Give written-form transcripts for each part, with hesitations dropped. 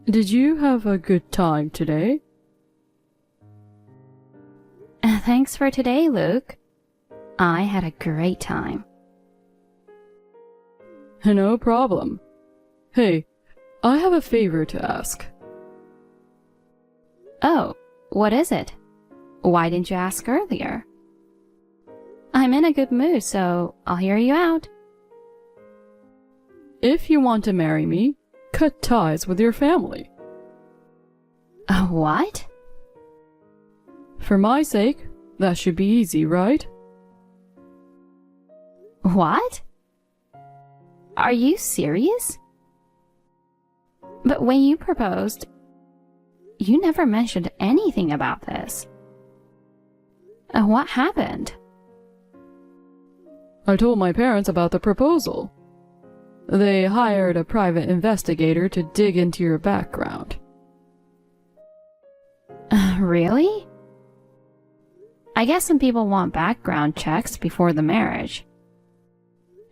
Did you have a good time today? Thanks for today, Luke. I had a great time. No problem. Hey, I have a favor to ask. Oh, what is it? Why didn't you ask earlier? I'm in a good mood, so I'll hear you out. If you want to marry me, cut ties with your family. What? For my sake, that should be easy, right? What? Are you serious? But when you proposed, you never mentioned anything about this. What happened? I told my parents about the proposal. They hired a private investigator to dig into your background. Really? I guess some people want background checks before the marriage.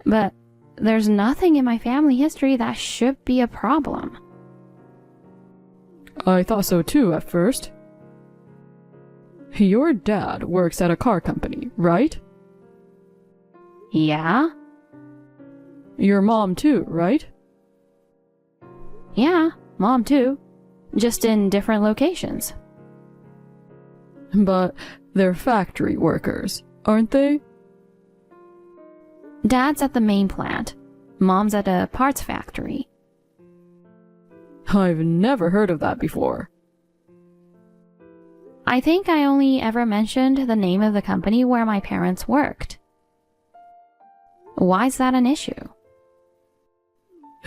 But there's nothing in my family history that should be a problem. I thought so too at first. Your dad works at a car company, right? Yeah? Your mom too, right? Yeah, mom too. Just in different locations. But they're factory workers, aren't they? Dad's at the main plant. Mom's at a parts factory. I've never heard of that before. I think I only ever mentioned the name of the company where my parents worked. Why's that an issue?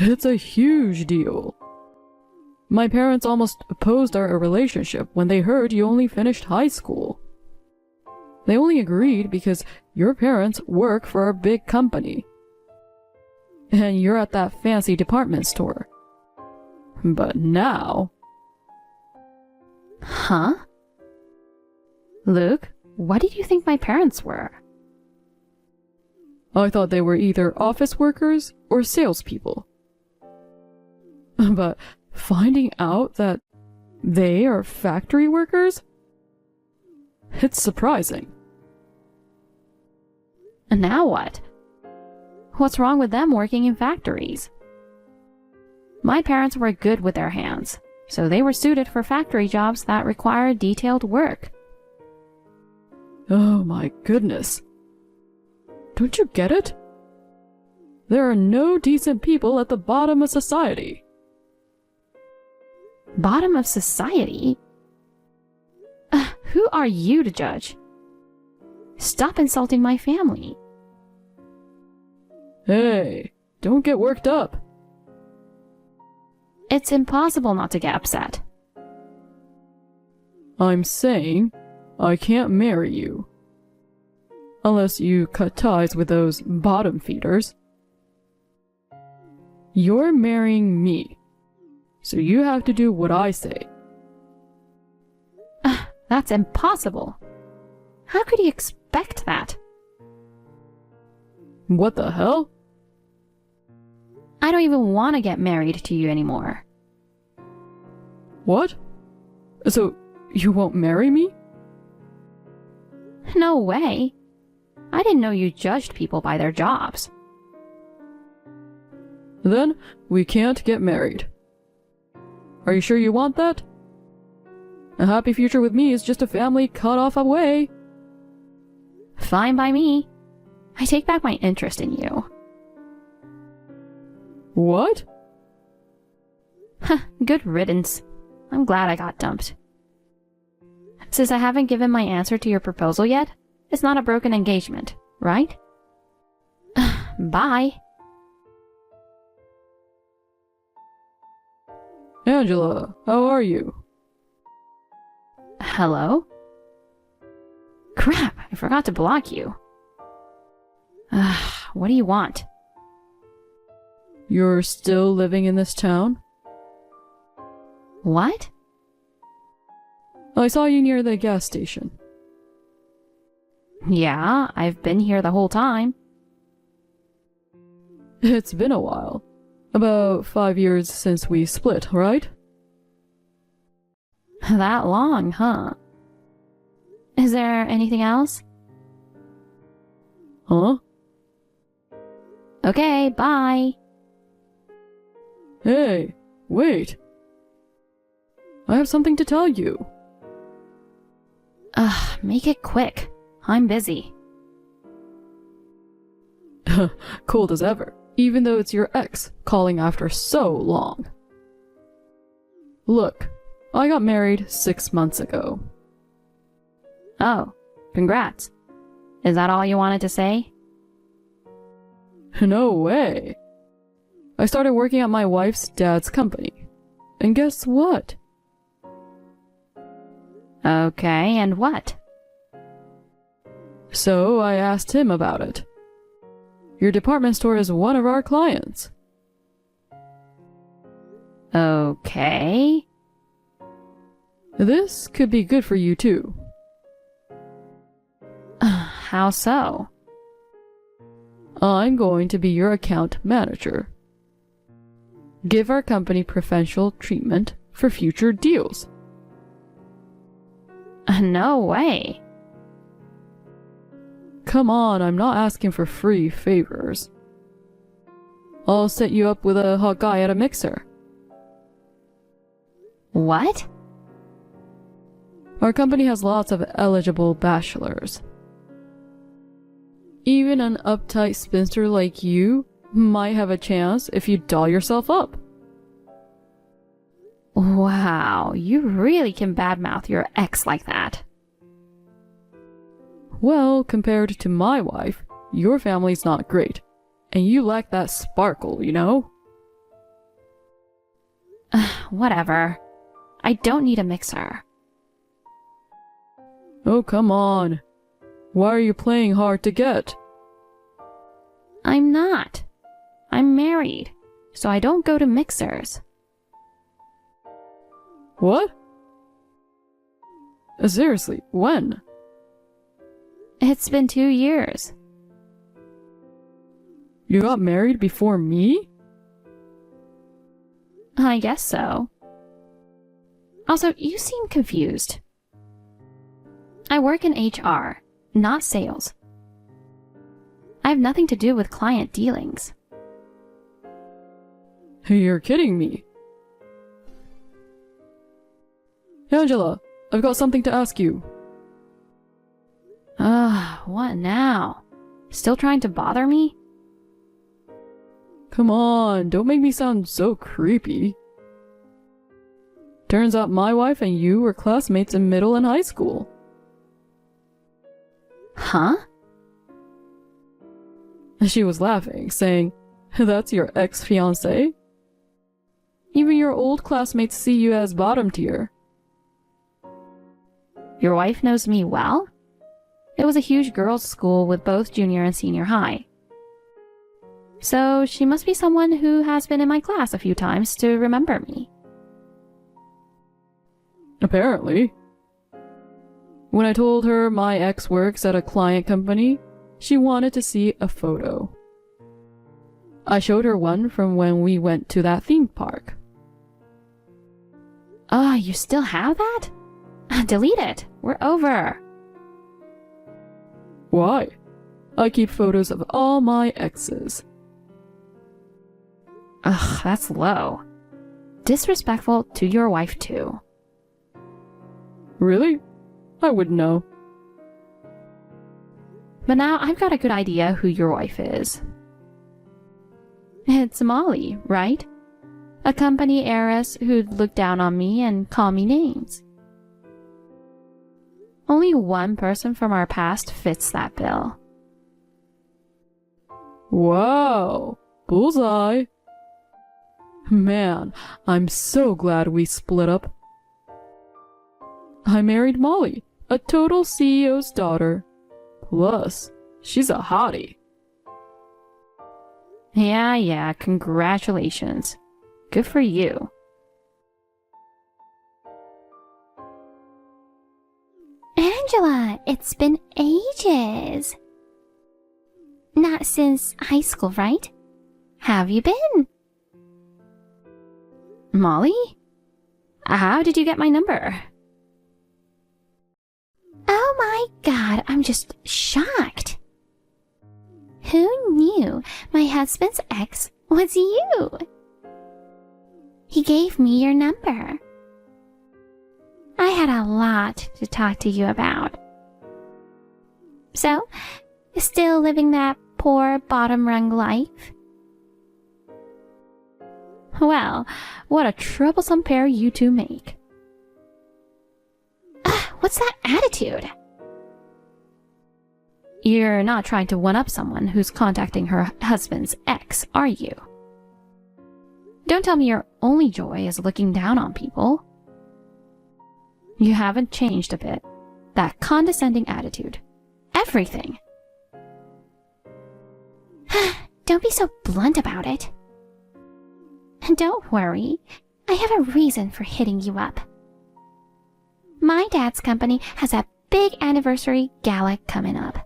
It's a huge deal. My parents almost opposed our relationship when they heard you only finished high school. They only agreed because your parents work for a big company. And you're at that fancy department store. But now... Huh? Luke, what did you think my parents were? I thought they were either office workers or salespeople. But finding out that they are factory workers? It's surprising. And now what? What's wrong with them working in factories? My parents were good with their hands, so they were suited for factory jobs that require detailed work. Oh my goodness. Don't you get it? There are no decent people at the bottom of society. Bottom of society? Who are you to judge? Stop insulting my family. Hey, don't get worked up. It's impossible not to get upset. I'm saying I can't marry you. Unless you cut ties with those bottom feeders. You're marrying me, so you have to do what I say. That's impossible. How could you expect that? What the hell? I don't even want to get married to you anymore. What? So, you won't marry me? No way. I didn't know you judged people by their jobs. Then, we can't get married. Are you sure you want that? A happy future with me is just a family cut off away. Fine by me. I take back my interest in you. What? Good riddance. I'm glad I got dumped. Since I haven't given my answer to your proposal yet, it's not a broken engagement, right? Bye. Angela, how are you? Hello? Crap, I forgot to block you. What do you want? You're still living in this town? What? I saw you near the gas station. Yeah, I've been here the whole time. It's been a while. About 5 years since we split, right? That long, huh? Is there anything else? Huh? Okay, bye. Hey, wait. I have something to tell you. Make it quick. I'm busy. Cold as ever, even though it's your ex calling after so long. Look, I got married 6 months ago. Oh, congrats. Is that all you wanted to say? No way. I started working at my wife's dad's company. And guess what? Okay, and what? So I asked him about it. Your department store is one of our clients. Okay. This could be good for you too. How so? I'm going to be your account manager. Give our company preferential treatment for future deals. No way. Come on, I'm not asking for free favors. I'll set you up with a hot guy at a mixer. What? Our company has lots of eligible bachelors. Even an uptight spinster like you might have a chance if you doll yourself up. Wow, you really can badmouth your ex like that. Well, compared to my wife, your family's not great. And you lack that sparkle, you know? Whatever. I don't need a mixer. Oh, come on. Why are you playing hard to get? I'm not. I'm married, so I don't go to mixers. What? Seriously, when? It's been 2 years. You got married before me? I guess so. Also, you seem confused. I work in HR, not sales. I have nothing to do with client dealings. You're kidding me. Angela, I've got something to ask you. What now? Still trying to bother me? Come on, don't make me sound so creepy. Turns out my wife and you were classmates in middle and high school. Huh? She was laughing, saying, "That's your ex-fiancé? Even your old classmates see you as bottom tier." Your wife knows me well? It was a huge girls' school with both junior and senior high. So she must be someone who has been in my class a few times to remember me. Apparently. When I told her my ex works at a client company, she wanted to see a photo. I showed her one from when we went to that theme park. You still have that? Delete it. We're over. Why? I keep photos of all my exes. Ugh, that's low. Disrespectful to your wife, too. Really? I wouldn't know. But now I've got a good idea who your wife is. It's Molly, right? A company heiress who'd look down on me and call me names. Only one person from our past fits that bill. Wow! Bullseye! Man, I'm so glad we split up. I married Molly, a total CEO's daughter. Plus, she's a hottie. Yeah, congratulations. Good for you. Angela, it's been ages. Not since high school, right? Have you been? Molly? How did you get my number? my God, I'm just shocked. Who knew my husband's ex was you? He gave me your number. I had a lot to talk to you about. So, still living that poor bottom-rung life? Well, what a troublesome pair you two make. What's that attitude? You're not trying to one-up someone who's contacting her husband's ex, are you? Don't tell me your only joy is looking down on people. You haven't changed a bit. That condescending attitude. Everything. Don't be so blunt about it. Don't worry, I have a reason for hitting you up. My dad's company has a big anniversary gala coming up.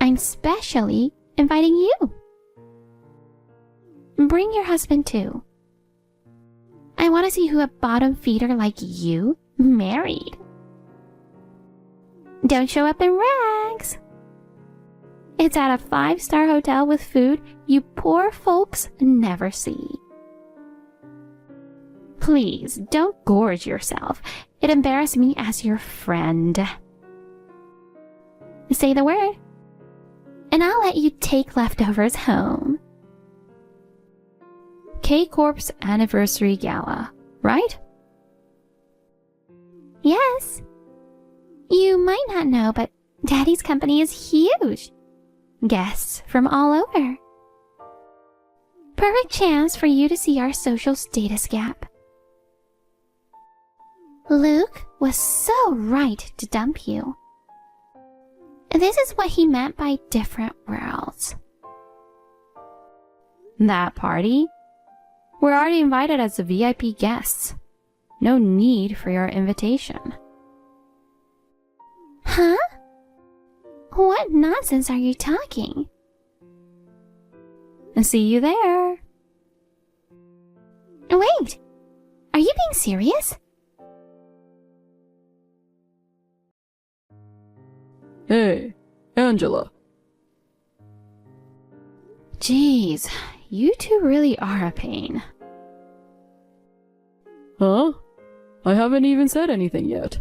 I'm specially inviting you. Bring your husband too. I want to see who a bottom feeder like you married. Don't show up in rags. It's at a 5-star hotel with food you poor folks never see. Please, don't gorge yourself. It embarrassed me as your friend. Say the word, and I'll let you take leftovers home. K-Corp's anniversary gala, right? Yes. You might not know, but Daddy's company is huge. Guests from all over. Perfect chance for you to see our social status gap. Luke was so right to dump you. This is what he meant by different worlds. That party? We're already invited as the VIP guests. No need for your invitation. Huh? What nonsense are you talking? See you there. Wait! Are you being serious? Hey, Angela. Jeez, you two really are a pain. Huh? I haven't even said anything yet.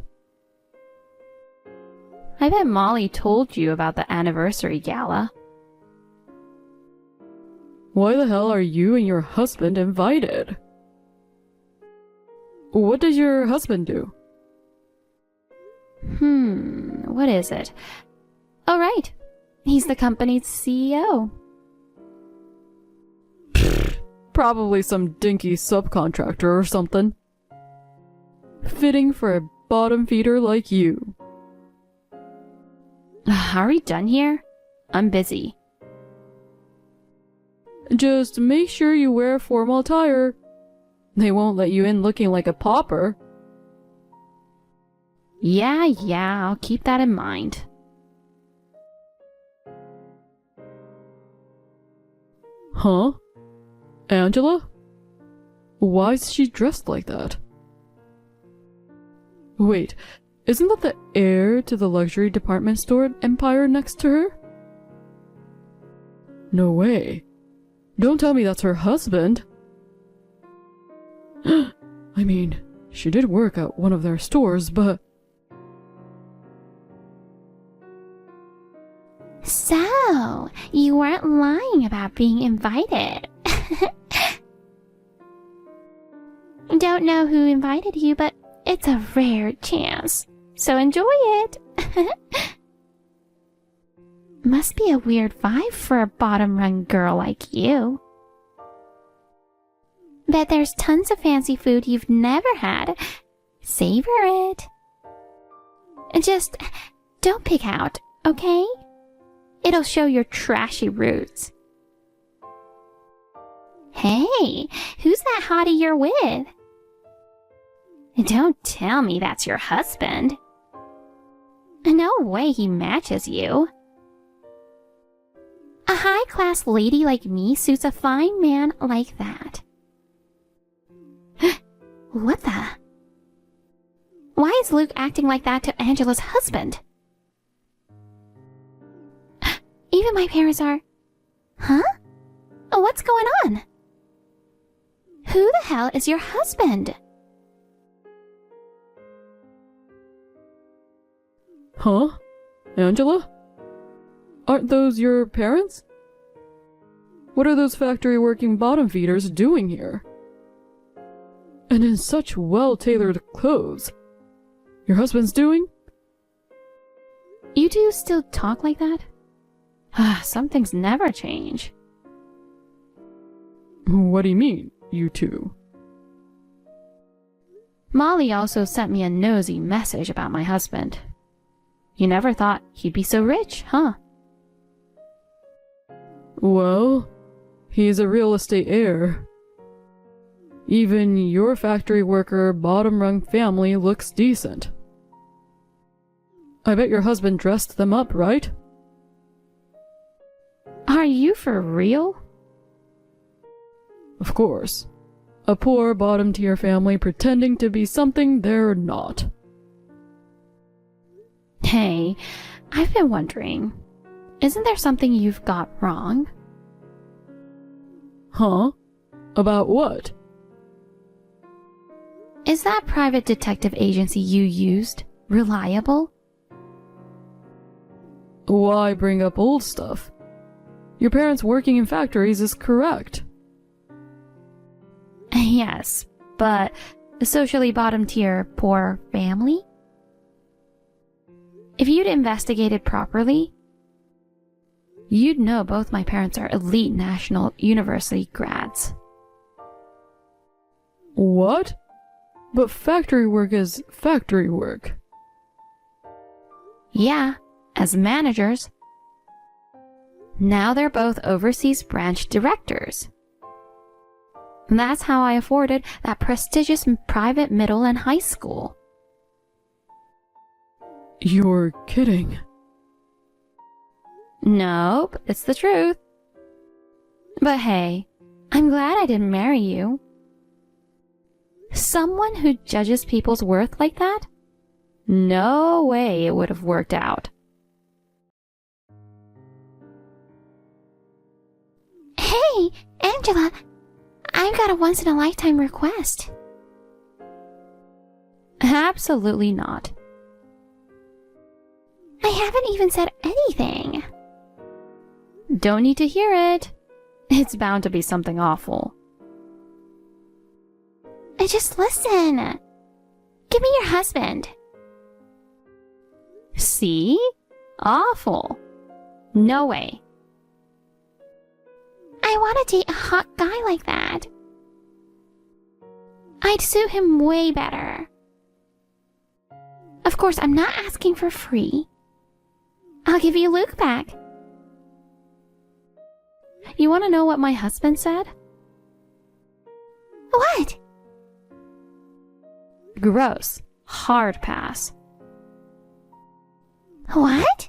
I bet Molly told you about the anniversary gala. Why the hell are you and your husband invited? What does your husband do? What is it? Oh, right. He's the company's CEO. Probably some dinky subcontractor or something. Fitting for a bottom feeder like you. Are we done here? I'm busy. Just make sure you wear formal attire. They won't let you in looking like a pauper. Yeah, I'll keep that in mind. Huh? Angela? Why is she dressed like that? Wait, isn't that the heir to the luxury department store empire next to her? No way. Don't tell me that's her husband. I mean, she did work at one of their stores, but... So, you weren't lying about being invited. Don't know who invited you, but it's a rare chance, so enjoy it. Must be a weird vibe for a bottom-rung girl like you. Bet there's tons of fancy food you've never had. Savor it. Just don't pick out, okay? It'll show your trashy roots. Hey, who's that hottie you're with? Don't tell me that's your husband. No way he matches you. A high-class lady like me suits a fine man like that. What the? Why is Luke acting like that to Angela's husband? Even my parents are... Huh? Oh, what's going on? Who the hell is your husband? Huh? Angela? Aren't those your parents? What are those factory-working bottom feeders doing here? And in such well-tailored clothes. Your husband's doing? You two still talk like that? Some things never change. What do you mean, you two? Molly also sent me a nosy message about my husband. You never thought he'd be so rich, huh? Well, he's a real estate heir. Even your factory worker bottom-rung family looks decent. I bet your husband dressed them up, right? Are you for real? Of course. A poor bottom-tier family pretending to be something they're not. Hey, I've been wondering, isn't there something you've got wrong? Huh? About what? Is that private detective agency you used reliable? Why bring up old stuff? Your parents working in factories is correct. Yes, but a socially bottom-tier poor family? If you'd investigated properly, you'd know both my parents are elite national university grads. What? But factory work is factory work. Yeah, as managers. Now they're both overseas branch directors. That's how I afforded that prestigious private middle and high school. You're kidding. Nope, it's the truth. But hey, I'm glad I didn't marry you. Someone who judges people's worth like that? No way it would have worked out. Hey, Angela, I've got a once-in-a-lifetime request. Absolutely not. I haven't even said anything. Don't need to hear it. It's bound to be something awful. Just listen. Give me your husband. See? Awful. No way. I want to date a hot guy like that. I'd suit him way better. Of course, I'm not asking for free. I'll give you Luke back. You want to know what my husband said? What? Gross. Hard pass. What?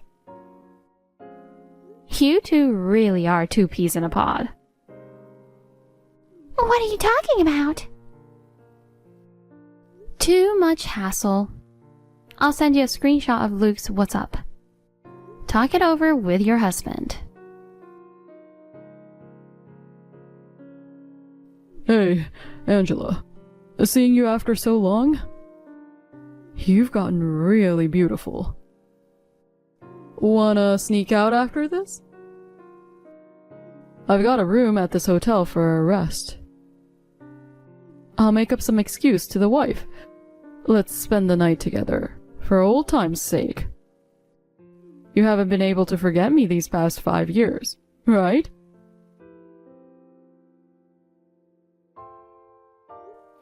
You two really are two peas in a pod. What are you talking about? Too much hassle. I'll send you a screenshot of Luke's what's up. Talk it over with your husband. Hey, Angela. Seeing you after so long? You've gotten really beautiful. Wanna sneak out after this? I've got a room at this hotel for a rest. I'll make up some excuse to the wife. Let's spend the night together, for old time's sake. You haven't been able to forget me these past 5 years, right?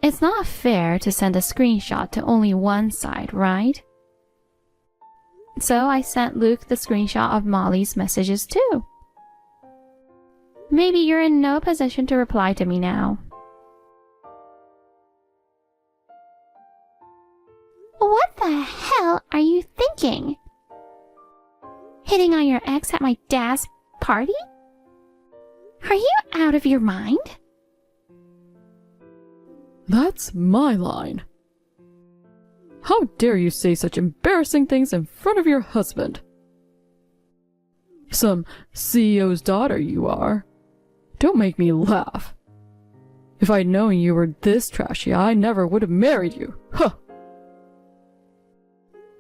It's not fair to send a screenshot to only one side, right? So I sent Luke the screenshot of Molly's messages too. Maybe you're in no position to reply to me now. What the hell are you thinking? Hitting on your ex at my dad's party? Are you out of your mind? That's my line. How dare you say such embarrassing things in front of your husband? Some CEO's daughter you are. Don't make me laugh. If I'd known you were this trashy, I never would have married you. Huh!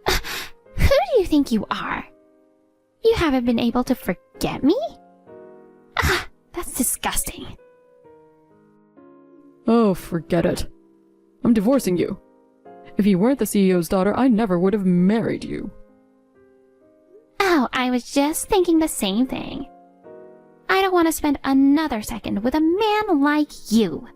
Who do you think you are? You haven't been able to forget me? Ah, that's disgusting. Oh, forget it. I'm divorcing you. If you weren't the CEO's daughter, I never would have married you. Oh, I was just thinking the same thing. I don't want to spend another second with a man like you.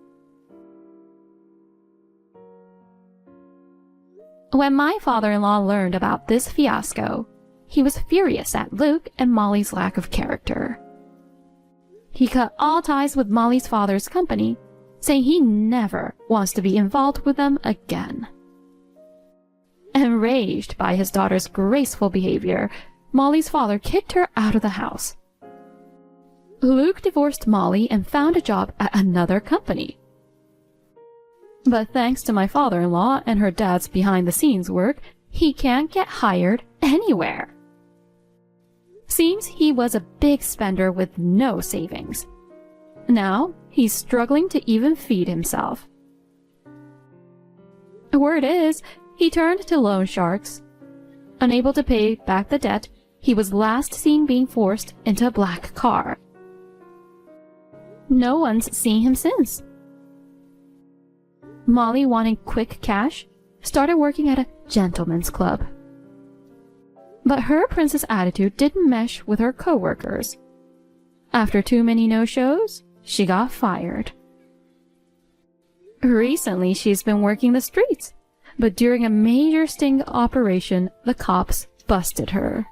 When my father-in-law learned about this fiasco, he was furious at Luke and Molly's lack of character. He cut all ties with Molly's father's company, saying he never wants to be involved with them again. Enraged by his daughter's graceful behavior, Molly's father kicked her out of the house. Luke divorced Molly and found a job at another company. But thanks to my father-in-law and her dad's behind-the-scenes work, he can't get hired anywhere. Seems he was a big spender with no savings. Now, he's struggling to even feed himself. Word is, he turned to loan sharks. Unable to pay back the debt, he was last seen being forced into a black car. No one's seen him since. Molly, wanting quick cash, started working at a gentleman's club. But her princess attitude didn't mesh with her co-workers. After too many no-shows, she got fired. Recently, she's been working the streets, but during a major sting operation, the cops busted her.